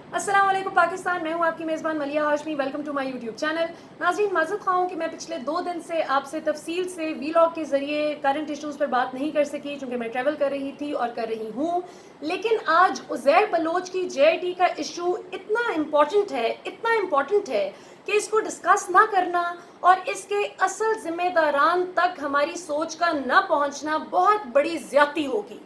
अस्सलाम वालेकुम पाकिस्तान, मैं हूँ आपकी मेज़बान Maliya Hashmi. Welcome to my YouTube channel. नाज़रीन, माज़रत ख़्वाह हूँ कि मैं पिछले 2 दिन से आपसे तफसील से वीलॉग के ज़रिए करंट इश्यूज़ पर बात नहीं कर सकी, चूँकि मैं ट्रैवल कर रही थी और कर रही हूँ। लेकिन आज उज़ैर बलोच की JIT का इशू इतना इम्पॉर्टेंट है कि इसको डिस्कस ना करना और इसके असल ज़िम्मेदारान तक हमारी सोच का ना पहुँचना बहुत बड़ी ज़्यादती होगी।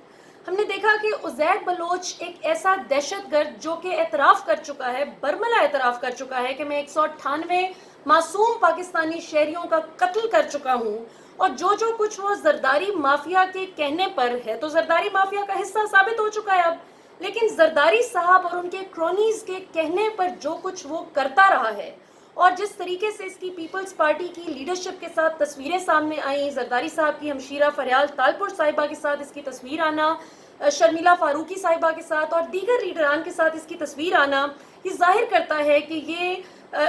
हमने देखा कि उज़ैर बलोच एक ऐसा दहशतगर्द जो कि एतराफ़ कर चुका है, बरमला एतराफ़ कर चुका है कि मैं 198 मासूम पाकिस्तानी शहरियों का कत्ल कर चुका हूँ, और जो कुछ वो जरदारी माफिया के कहने पर है, तो जरदारी माफिया का हिस्सा साबित हो चुका है अब। लेकिन जरदारी साहब और उनके क्रोनीज के कहने पर जो कुछ वो करता रहा है, और जिस तरीके से इसकी पीपल्स पार्टी की लीडरशिप के साथ तस्वीरें सामने आई, जरदारी साहब की हमशीरा फरियाल तालपुर साहिबा के साथ इसकी तस्वीर आना, शर्मिला फारूकी साहिबा के साथ और दीगर लीडरान के साथ इसकी तस्वीर आना, ये जाहिर करता है कि ये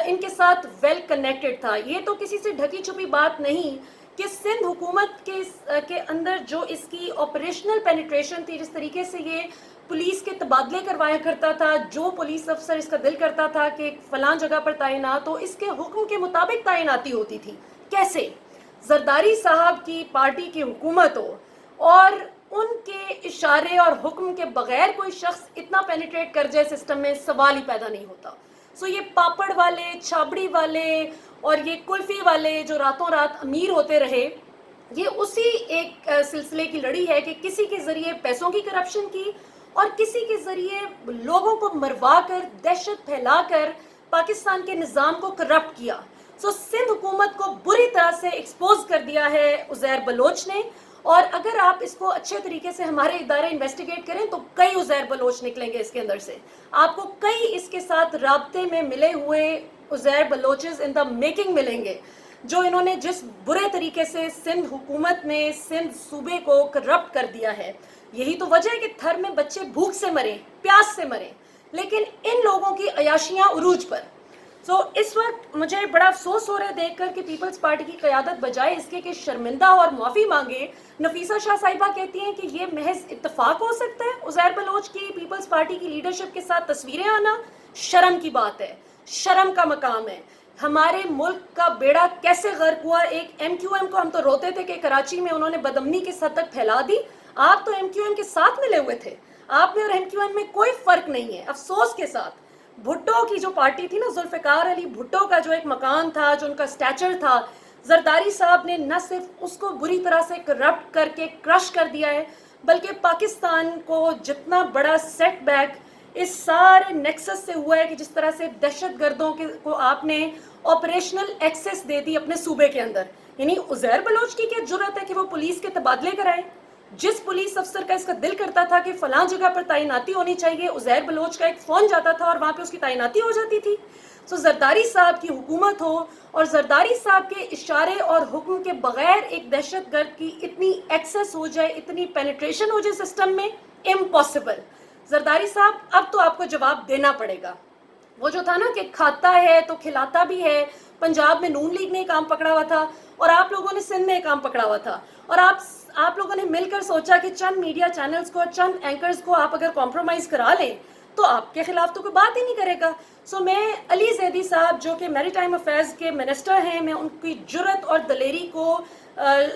इनके साथ वेल कनेक्टेड था। ये तो किसी से ढकी छुपी बात नहीं कि सिंध हुकूमत के अंदर जो इसकी ऑपरेशनल पेनिट्रेशन थी, जिस तरीके से ये पुलिस के तबादले करवाया करता था, जो पुलिस अफसर इसका दिल करता था कि फलां जगह पर तैनात हो, इसके हुक्म के मुताबिक तैनाती होती थी। कैसे? जरदारी साहब की पार्टी की हुकूमत हो और उनके इशारे और हुक्म के बगैर कोई शख्स इतना पेनिट्रेट कर जाए सिस्टम में, सवाल ही पैदा नहीं होता। सो ये पापड़ वाले, छाबड़ी वाले और ये कुल्फी वाले जो रातों रात अमीर होते रहे, ये उसी एक सिलसिले की लड़ी है कि किसी के ज़रिए पैसों की करप्शन की और किसी के ज़रिए लोगों को मरवा कर, दहशत फैला कर पाकिस्तान के निज़ाम को करप्ट किया। सो सिंध हुकूमत को बुरी तरह से एक्सपोज कर दिया है उज़ैर बलोच ने, और अगर आप इसको अच्छे तरीके से हमारे इदारे इन्वेस्टिगेट करें तो कई उज़ैर बलोच निकलेंगे इसके अंदर से। आपको कई इसके साथ राब्ते में मिले हुए उज़ैर बलोचेस इन द मेकिंग मिलेंगे, जो इन्होंने जिस बुरे तरीके से सिंध हुकूमत में सिंध सूबे को करप्ट कर दिया है। यही तो वजह है कि थर में बच्चे भूख से मरे, प्यास से मरे, लेकिन इन लोगों की अयाशियाँ उरूज पर। इस वक्त मुझे बड़ा अफसोस हो रहा है देख कर कि पीपल्स पार्टी की क़यादत बजाय इसके कि शर्मिंदा और माफ़ी मांगे, नफीसा शाह साहिबा कहती हैं कि ये महज इत्तफाक हो सकता है उज़ैर बलोच की पीपल्स पार्टी की लीडरशिप के साथ तस्वीरें आना। शर्म की बात है, शर्म का मकाम है। हमारे मुल्क का बेड़ा कैसे गर्क हुआ। एक MQM को हम तो रोते थे कि कराची में उन्होंने बदमनी किस हद तक फैला दी। आप तो MQM के साथ मिले हुए थे, आप में और MQM में कोई फ़र्क नहीं है। अफसोस के साथ भुट्टो की जो पार्टी थी ना, जुल्फ़िकार अली भुट्टो का जो एक मकान था, जो उनका स्टैचर था, जरदारी साहब ने न सिर्फ उसको बुरी तरह से करप्ट करके क्रश कर दिया है, बल्कि पाकिस्तान को जितना बड़ा सेटबैक इस सारे नेक्सस से हुआ है कि जिस तरह से दहशत गर्दों को आपने ऑपरेशनल एक्सेस दे दी अपने सूबे के अंदर। यानी उज़ैर बलोच की क्या जुर्रत है कि वो पुलिस के तबादले कराए? जिस पुलिस अफसर का इसका दिल करता था कि फलां जगह पर तैनाती होनी चाहिए, उज़ैर बलोच का एक फ़ोन जाता था और वहाँ पे उसकी तैनाती हो जाती थी। जरदारी साहब की हुकूमत हो और जरदारी साहब के इशारे और हुक्म के बगैर एक दहशतगर्द की इतनी एक्सेस हो जाए, इतनी पेनिट्रेशन हो जाए सिस्टम में, इम्पॉसिबल। जरदारी साहब, अब तो आपको जवाब देना पड़ेगा। वो जो था ना कि खाता है तो खिलाता भी है, पंजाब में नून लीग ने काम पकड़ा हुआ था और आप लोगों ने सिंध में काम पकड़ा हुआ था, और आप लोगों ने मिलकर सोचा कि चंद मीडिया चैनल्स को, चंद एंकर्स को आप अगर कॉम्प्रोमाइज़ करा लें तो आपके खिलाफ तो कोई बात ही नहीं करेगा। मैं अली जैदी साहब जो कि मैरीटाइम अफेयर्स के मिनिस्टर हैं, मैं उनकी जुर्रत और दलेरी को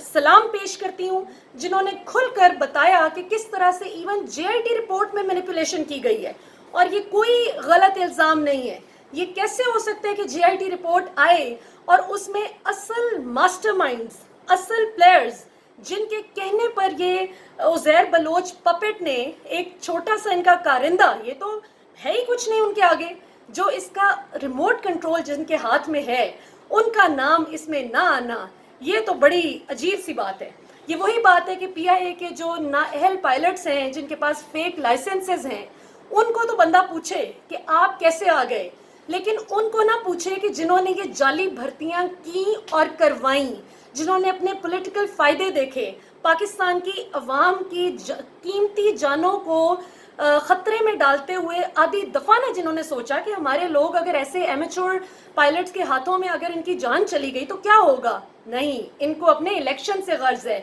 सलाम पेश करती हूँ, जिन्होंने खुलकर बताया कि किस तरह से इवन JIT रिपोर्ट में मैनिपुलेशन की गई है, और ये कोई गलत इल्ज़ाम नहीं है। ये कैसे हो सकता है कि JIT रिपोर्ट आए और उसमें असल मास्टरमाइंड्स, असल प्लेयर्स, जिनके कहने पर ये उज़ैर बलोच पपेट ने, एक छोटा सा इनका कारिंदा, ये तो है ही कुछ नहीं उनके आगे, जो इसका रिमोट कंट्रोल जिनके हाथ में है, उनका नाम इसमें ना आना, ये तो बड़ी अजीब सी बात है। ये वही बात है कि PIA के जो नाअहल पायलट्स हैं, जिनके पास फेक लाइसेंसेस हैं, उनको तो बंदा पूछे कि आप कैसे आ गए, लेकिन उनको ना पूछे कि जिन्होंने ये जाली भर्तियां की और करवाई, जिन्होंने अपने पॉलिटिकल फ़ायदे देखे, पाकिस्तान की अवाम की कीमती जानों को ख़तरे में डालते हुए आधी दफ़ा ने जिन्होंने सोचा कि हमारे लोग अगर ऐसे एमेच्योर पायलट्स के हाथों में अगर इनकी जान चली गई तो क्या होगा। नहीं, इनको अपने इलेक्शन से गर्ज है।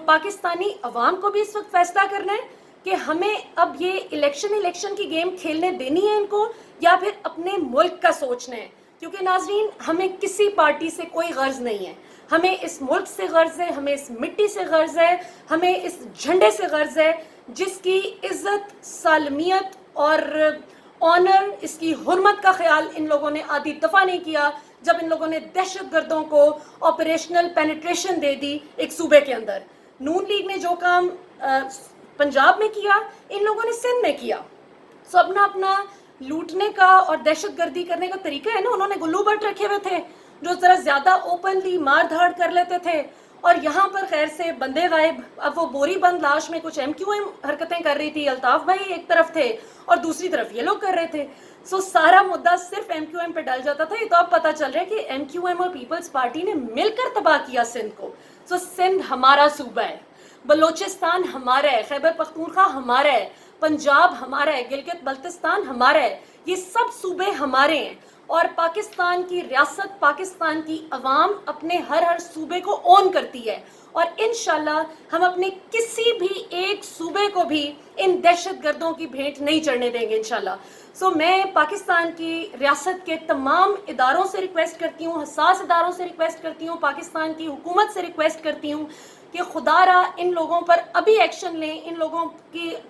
पाकिस्तानी अवाम को भी इस वक्त फैसला करना है کہ ہمیں اب یہ الیکشن کی گیم کھیلنے دینی ہے ان کو یا پھر اپنے ملک کا سوچنا ہے. کیونکہ ناظرین ہمیں کسی پارٹی سے کوئی غرض نہیں ہے, ہمیں اس ملک سے غرض ہے, ہمیں اس مٹی سے غرض ہے, ہمیں اس جھنڈے سے غرض ہے جس کی عزت, سالمیت اور آنر, اس کی حرمت کا خیال ان لوگوں نے آدھی دفعہ نہیں کیا جب ان لوگوں نے دہشت گردوں کو آپریشنل پینیٹریشن دے دی ایک صوبے کے اندر. نون لیگ نے جو کام پنجاب میں کیا, ان لوگوں نے سندھ میں کیا. سو اپنا لوٹنے کا اور دہشت گردی کرنے کا طریقہ ہے نا. انہوں نے گلو بٹ رکھے ہوئے تھے جو ذرا زیادہ اوپنلی مار دھاڑ کر لیتے تھے, اور یہاں پر خیر سے بندے غائب. اب وہ بوری بند لاش میں کچھ MQM حرکتیں کر رہی تھی, الطاف بھائی ایک طرف تھے اور دوسری طرف یہ لوگ کر رہے تھے. سو سارا مدعا صرف MQM پہ ڈل جاتا تھا. یہ تو اب پتہ چل رہا ہے کہ MQM اور پیپلز پارٹی نے مل کر تباہ کیا سندھ کو. سو سندھ ہمارا صوبہ ہے, بلوچستان ہمارا ہے, خیبر پختونخوا ہمارا ہے, پنجاب ہمارا ہے, گلگت بلتستان ہمارا ہے. یہ سب صوبے ہمارے ہیں, اور پاکستان کی ریاست, پاکستان کی عوام اپنے ہر صوبے کو اون کرتی ہے, اور انشاءاللہ ہم اپنے کسی بھی ایک صوبے کو بھی ان دہشت گردوں کی بھیٹ نہیں چڑھنے دیں گے انشاءاللہ. سو میں پاکستان کی ریاست کے تمام اداروں سے ریکویسٹ کرتی ہوں, حساس اداروں سے ریکویسٹ کرتی ہوں, پاکستان کی حکومت سے ریکویسٹ کرتی ہوں کہ خدا را ان لوگوں پر ابھی ایکشن لیں, ان لوگوں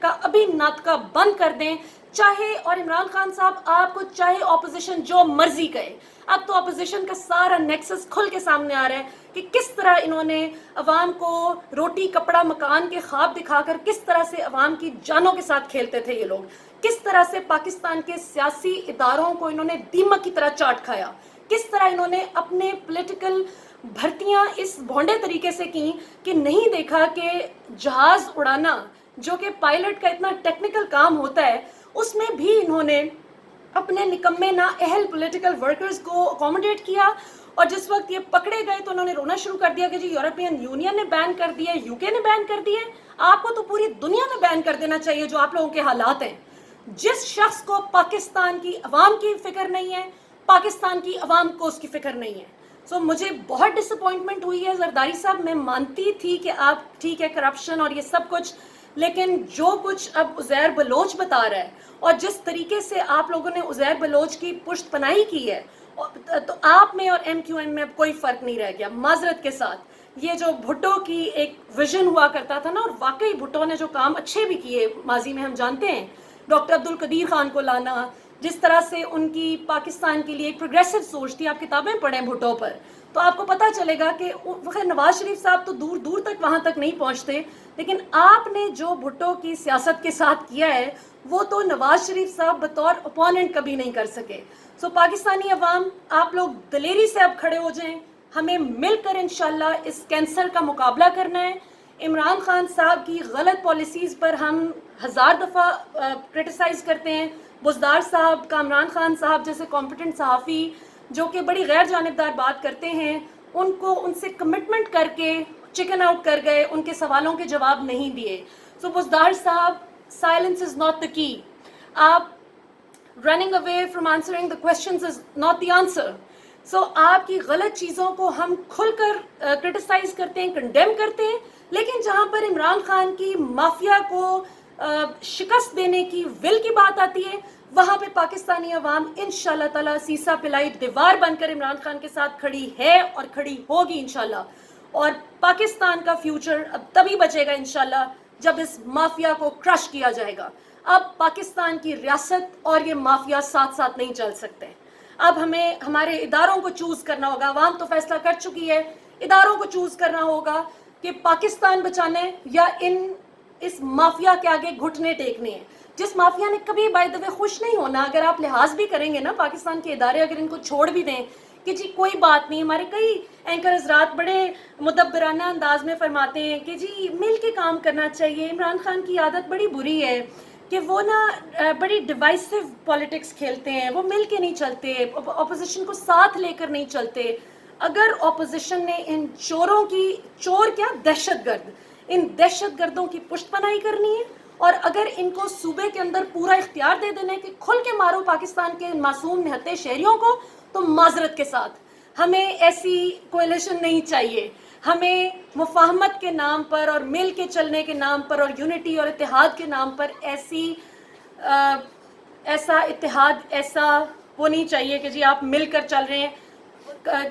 کا ابھی ناطقہ بند کر دیں. چاہے, اور عمران خان صاحب آپ کو چاہے اپوزیشن جو مرضی کہے, اب تو اپوزیشن کا سارا نیکسس کھل کے سامنے آ رہا ہے کہ کس طرح انہوں نے عوام کو روٹی کپڑا مکان کے خواب دکھا کر کس طرح سے عوام کی جانوں کے ساتھ کھیلتے تھے یہ لوگ, کس طرح سے پاکستان کے سیاسی اداروں کو انہوں نے دیمک کی طرح چاٹ کھایا, کس طرح انہوں نے اپنے پولیٹیکل بھرتیاں اس بھونڈے طریقے سے کی کہ نہیں دیکھا کہ جہاز اڑانا جو کہ پائلٹ کا اتنا ٹیکنیکل کام ہوتا ہے, اس میں بھی انہوں نے اپنے نکمے نااہل پولیٹیکل ورکرز کو اکوموڈیٹ کیا. اور جس وقت یہ پکڑے گئے تو انہوں نے رونا شروع کر دیا کہ جی یورپین یونین نے بین کر دیا, UK نے بین کر دیا. آپ کو تو پوری دنیا میں بین کر دینا چاہیے جو آپ لوگوں کے حالات ہیں. جس شخص کو پاکستان کی عوام کی فکر نہیں ہے, پاکستان کی عوام کو اس کی فکر نہیں ہے. سو مجھے بہت ڈس اپوائنٹمنٹ ہوئی ہے زرداری صاحب. میں مانتی تھی کہ آپ ٹھیک ہے کرپشن اور یہ سب کچھ, لیکن جو کچھ اب عزیر بلوچ بتا رہا ہے اور جس طریقے سے آپ لوگوں نے عزیر بلوچ کی پشت پناہی کی ہے, تو آپ میں اور MQM میں اب کوئی فرق نہیں رہ گیا. معذرت کے ساتھ, یہ جو بھٹو کی ایک ویژن ہوا کرتا تھا نا, اور واقعی بھٹو نے جو کام اچھے بھی کیے ماضی میں ہم جانتے ہیں, ڈاکٹر عبدالقدیر خان کو لانا, جس طرح سے ان کی پاکستان کے لیے ایک پروگریسو سوچ تھی. آپ کتابیں پڑھیں بھٹو پر تو آپ کو پتہ چلے گا کہ خیر نواز شریف صاحب تو دور دور تک وہاں تک نہیں پہنچتے, لیکن آپ نے جو بھٹو کی سیاست کے ساتھ کیا ہے وہ تو نواز شریف صاحب بطور اپوننٹ کبھی نہیں کر سکے. سو پاکستانی عوام, آپ لوگ دلیری سے اب کھڑے ہو جائیں, ہمیں مل کر انشاءاللہ اس کینسر کا مقابلہ کرنا ہے. عمران خان صاحب کی غلط پالیسیز پر ہم 1000 دفعہ کرٹیسائز کرتے ہیں. بزدار صاحب, کامران خان صاحب جیسے کمپیٹنٹ صحافی جو کہ بڑی غیر جانبدار بات کرتے ہیں, ان سے کمٹمنٹ کر کے چکن آؤٹ کر گئے, ان کے سوالوں کے جواب نہیں دیے. سو بزدار صاحب, سائلنس از ناٹ دا کی. آپ running away from answering the questions is not the answer. So آپ کی غلط چیزوں کو ہم کھل کر کرٹیسائز کرتے ہیں, کنڈیم کرتے ہیں, لیکن جہاں پر عمران خان کی مافیا کو شکست دینے کی ول کی بات آتی ہے, وہاں پہ پاکستانی عوام انشاءاللہ تعالیٰ سیسا پلائی دیوار بن کر عمران خان کے ساتھ کھڑی ہے اور کھڑی ہوگی انشاءاللہ. اور پاکستان کا فیوچر اب تبھی بچے گا انشاءاللہ جب اس مافیا کو کرش کیا جائے گا. اب پاکستان کی ریاست اور یہ مافیا ساتھ ساتھ نہیں چل سکتے. اب ہمیں ہمارے اداروں کو چوز کرنا ہوگا. عوام تو فیصلہ کر چکی ہے, اداروں کو چوز کرنا ہوگا کہ پاکستان بچانا ہے یا اس مافیا کے آگے گھٹنے ٹیکنے ہیں, جس مافیا نے کبھی بائی دا وے خوش نہیں ہونا. اگر آپ لحاظ بھی کریں گے نا پاکستان کے ادارے, اگر ان کو چھوڑ بھی دیں کہ جی کوئی بات نہیں, ہمارے کئی اینکر حضرات بڑے مدبرانہ انداز میں فرماتے ہیں کہ جی مل کے کام کرنا چاہیے. عمران خان کی عادت بڑی بری ہے کہ وہ بڑی ڈیوائسو پالیٹکس کھیلتے ہیں, وہ مل کے نہیں چلتے, اپوزیشن کو ساتھ لے کر نہیں چلتے. اگر اپوزیشن نے ان چوروں کی, چور کیا دہشت گرد, ان دہشت گردوں کی پشت پناہی کرنی ہے, اور اگر ان کو صوبے کے اندر پورا اختیار دے دینا ہے کہ کھل کے مارو پاکستان کے معصوم نہتے شہریوں کو, تو معذرت کے ساتھ ہمیں ایسی کولیشن نہیں چاہیے. हमें मुफाहमत के नाम पर और मिल के चलने के नाम पर और यूनिटी और इत्तेहाद के नाम पर ऐसा इत्तेहाद, ऐसा वो नहीं चाहिए कि जी आप मिलकर चल रहे हैं।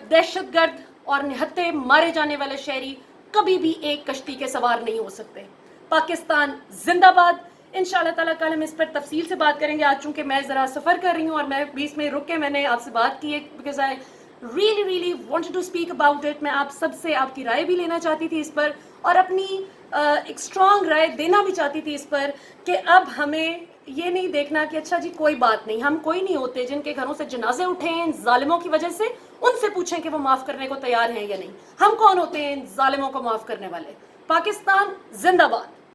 दहशतगर्द और निहत्थे मारे जाने वाले शहरी कभी भी एक कश्ती के सवार नहीं हो सकते। पाकिस्तान जिंदाबाद। इंशाल्लाह ताला कल हम इस पर तफसील से बात करेंगे। आज चूँकि मैं ज़रा सफ़र कर रही हूँ और मैं बीच में रुक के मैंने आपसे बात की है, because I really wanted to speak about it. मैं आप सबसे आपकी राय भी लेना चाहती थी इस पर और अपनी एक स्ट्रॉन्ग राय देना भी चाहती थी इस पर कि अब हमें ये नहीं देखना कि अच्छा जी कोई बात नहीं, हम कोई नहीं होते जिनके घरों से जनाजे उठे हैं जालिमों की वजह से, उनसे पूछें कि वो माफ़ करने को तैयार हैं या नहीं। हम कौन होते हैं इन जालिमों को माफ़ करने वाले। पाकिस्तान जिंदाबाद।